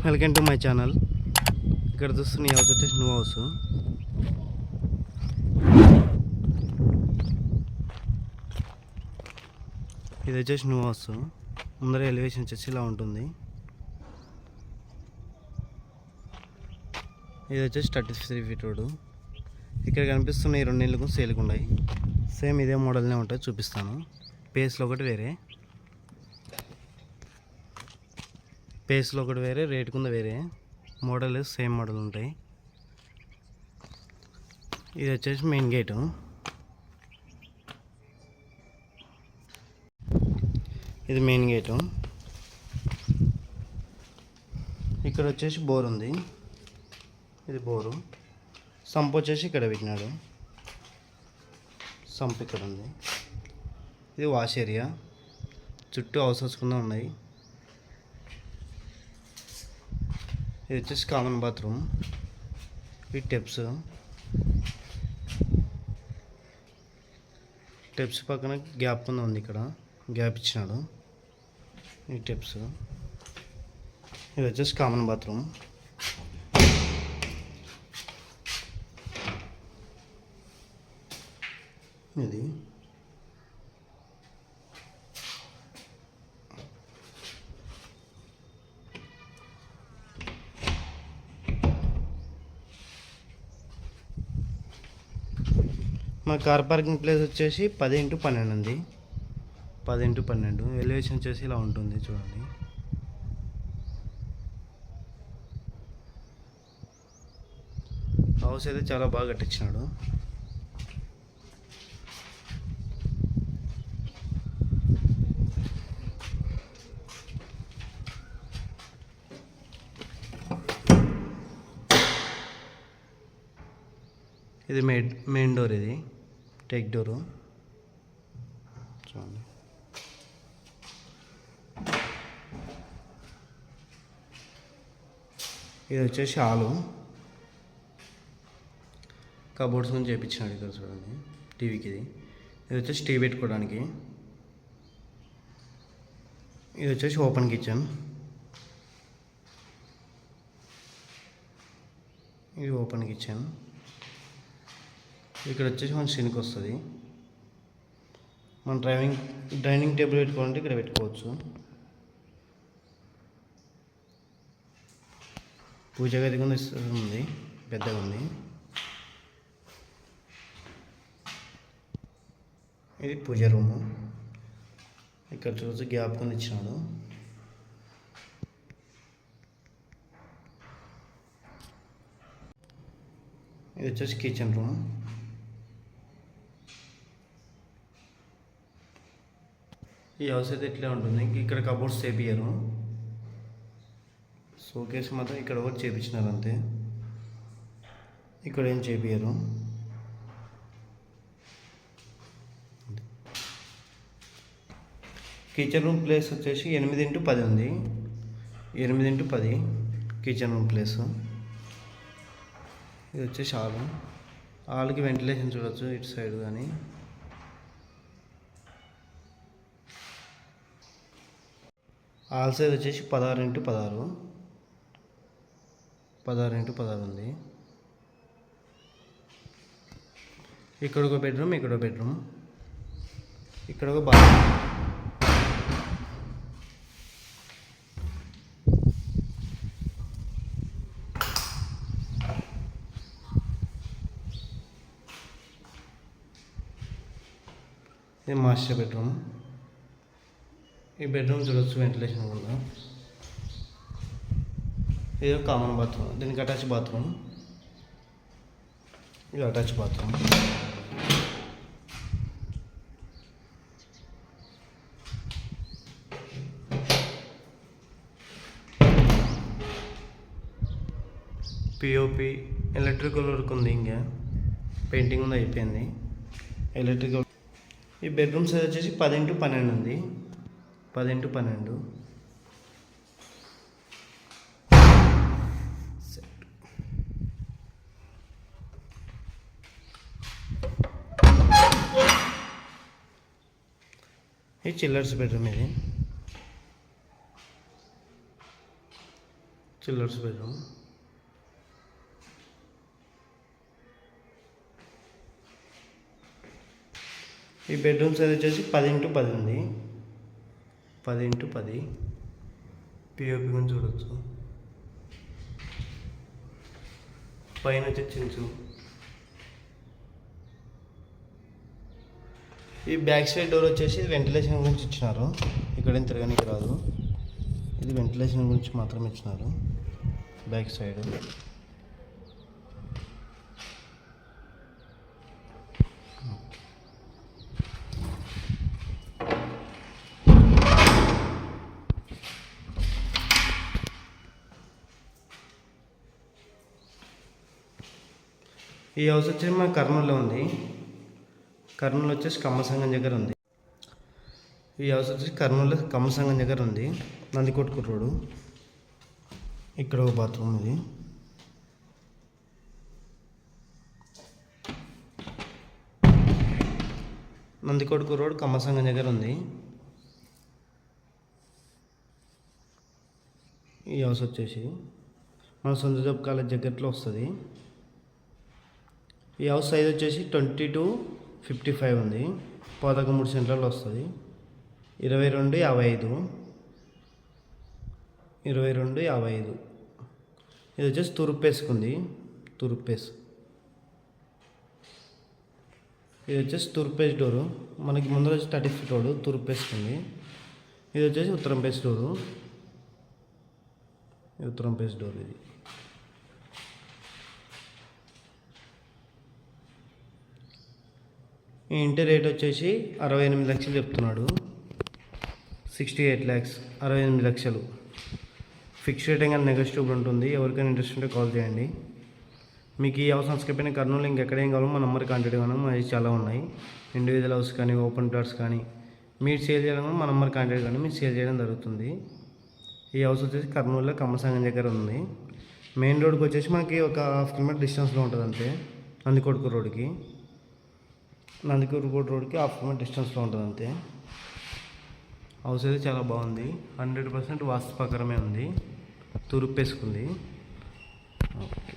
Welcome to my channel. ఇక్కడ చూస్తున్న ఈ హౌస్ వచ్చేసి న్యూ హౌస్. ఇది వచ్చేసి న్యూ హౌస్. ముందర ఎలివేషన్ వచ్చేసి ఇలా ఉంటుంది. ఇది వచ్చేసి 33 ఫీట్ రోడ్. ఇక్కడ కనిపిస్తున్న ఈ రెండు ఇళ్ళకు సేల్కి ఉన్నాయి. సేమ్ ఇదే మోడల్నే ఉంటుంది, చూపిస్తాను. పేస్లో ఒకటి వేరే, పేస్లో ఒకటి వేరే, రేట్ కింద వేరే, మోడల్ సేమ్ మోడల్ ఉంటాయి. ఇది వచ్చేసి మెయిన్ గేటు. ఇది మెయిన్ గేటు. ఇక్కడ వచ్చేసి బోర్ ఉంది. ఇది బోరు. సంప్ వచ్చేసి ఇక్కడ పెట్టినాడు. సంప్ ఇక్కడ ఉంది. ఇది వాష్ ఏరియా. చుట్టూ హౌసెస్ కింద ఉన్నాయి. ఇది వచ్చేసి కామన్ బాత్రూమ్. ఈ టెప్స్ పక్కన గ్యాప్ కింద ఉంది. ఇక్కడ గ్యాప్ ఇచ్చినాడు. ఈ టెప్స్. ఇది వచ్చేసి కామన్ బాత్రూమ్. ఇది మా కార్ పార్కింగ్ ప్లేస్ వచ్చేసి 10x12 ఉంది. 10x12. ఎలివేషన్ వచ్చేసి ఇలా ఉంటుంది, చూడండి. హౌస్ అయితే చాలా బాగా కట్టించినాడు. ఇది మెయిన్ డోర్. ఇది టెక్ డోరు, చూడండి. ఇది వచ్చేసి హాలు. కబోర్డ్స్ నుంచి చేయించినాడు ఇక్కడ, చూడండి. టీవీకి ఇది వచ్చేసి టీవీ పెట్టుకోవడానికి. ఇది వచ్చేసి ఓపెన్ కిచెన్. ఇది ఓపెన్ కిచెన్. ఇక్కడ వచ్చేసి మన సినికి వస్తుంది. మన డైనింగ్ టేబుల్ పెట్టుకోవాలంటే ఇక్కడ పెట్టుకోవచ్చు. పూజ గది కూడా ఉంది, పెద్దగా ఉంది. ఇది పూజ రూము. ఇక్కడ చూసి గ్యాప్ కొని ఇచ్చినాడు. ఇది వచ్చేసి కిచెన్ రూమ్. ఈ హౌస్ అయితే ఇట్లా ఉంటుంది. ఇక్కడ కబోర్డ్స్ చేపియ్యరు. షోకేస్ మాత్రం ఇక్కడ ఒకటి చేపించినారు అంతే. ఇక్కడ ఏం చేపియ్యరు. కిచెన్ రూమ్ ప్లేస్ వచ్చేసి 8x10 ఉంది. 8x10 kitchen room place. ఇది వచ్చేసి హాల్కి వెంటిలేషన్ చూడవచ్చు ఇటు సైడ్. కానీ హాల్ సైజ్ వచ్చేసి 16x16. 16x16 ఉంది. ఇక్కడ ఒక బెడ్రూమ్, ఇక్కడ ఒక బెడ్రూమ్, ఇక్కడ ఒక బాత్రూమ్. ఇది మాస్టర్ బెడ్రూమ్. ఈ బెడ్రూమ్ చూడవచ్చు, వెంటిలేషన్ కూడా. ఇది కామన్ బాత్రూమ్. దీనికి అటాచ్ బాత్రూమ్. ఇది attach bathroom. POP electrical work ఉంది. ఇంకా పెయింటింగ్ ఉంది, అయిపోయింది. ఎలక్ట్రికల్. ఈ బెడ్రూమ్ సైజ్ వచ్చేసి 10x12 ఉంది. 10x12. ఇది చిల్లర్స్ బెడ్రూమ్. ఇది చిల్డ్రన్స్ బెడ్రూమ్. ఈ బెడ్రూమ్ సైజ్ వచ్చేసి 10x10 ఉంది. 10x10 పిఓపి గురించి చూడవచ్చు. పైన వచ్చి చించు. ఈ బ్యాక్ సైడ్ డోర్ వచ్చేసి వెంటిలేషన్ గురించి ఇచ్చినారు. ఇక్కడేం తిరగడానికి రాదు. ఇది వెంటిలేషన్ గురించి మాత్రమే ఇచ్చినారు బ్యాక్ సైడ్. ఈ హౌస్ వచ్చేసి మన కర్నూలులో ఉంది. కర్నూలు వచ్చేసి కమ్మసంగం దగ్గర ఉంది. ఈ హౌస్ వచ్చేసి కర్నూలు కమ్మసంగం దగ్గర ఉంది. నందికొట్కూరు రోడ్డు. ఇక్కడ ఒక బాత్రూమ్ ఇది. నందికొట్కూరు రోడ్ కమ్మసంగం దగ్గర ఉంది. ఈ హౌస్ వచ్చేసి మన సొంత కాలేజ్ దగ్గరలో వస్తుంది. ఈ హౌస్ సైజ్ వచ్చేసి 20x55 ఉంది. 13 సెంట్లలో వస్తుంది. 22:55. ఇది వచ్చేసి తూర్పేసుకుంది. ఇది వచ్చేసి తూర్పేస్ డోరు. మనకి ముందర వచ్చి 30 feet రోడ్డు తూర్పేసుకుంది. ఇది వచ్చేసి ఉత్తరం పేస్ డోరు. ఇది ఈ ఇంటి రేట్ వచ్చేసి 68 లక్షలు చెప్తున్నాడు. 68 lakhs, 68 లక్షలు. ఫిక్స్ రేట్ ఇంకా నెగోషియబుల్ ఉంటుంది. ఎవరికైనా ఇంట్రెస్ట్ ఉంటే కాల్ చేయండి. మీకు ఈ హౌస్ నచ్చకపోయినా కర్నూలు ఇంకెక్కడేం కావాలో మా నెంబర్ కాంటాక్ట్ కావాలి. అవి చాలా ఉన్నాయి. ఇండివిజువల్ హౌస్ కానీ ఓపెన్ ప్లాట్స్ కానీ మీరు సేల్ చేయడం మా నెంబర్ కాంటాక్ట్ కానీ మీరు సేల్ చేయడం జరుగుతుంది. ఈ హౌస్ వచ్చేసి కర్నూలులో కమ్మసంగం దగ్గర ఉంది. మెయిన్ రోడ్కి వచ్చేసి మనకి ఒక 1/2 kilometer డిస్టెన్స్లో ఉంటుంది అంతే. నందికొట్కూరు రోడ్కి 1/2 kilometer డిస్టెన్స్లో ఉంటుంది అంతే. హౌస్ అయితే చాలా బాగుంది. 100% వాస్తు ప్రకారమే ఉంది. తూర్పు వేసుకుంది. ఓకే.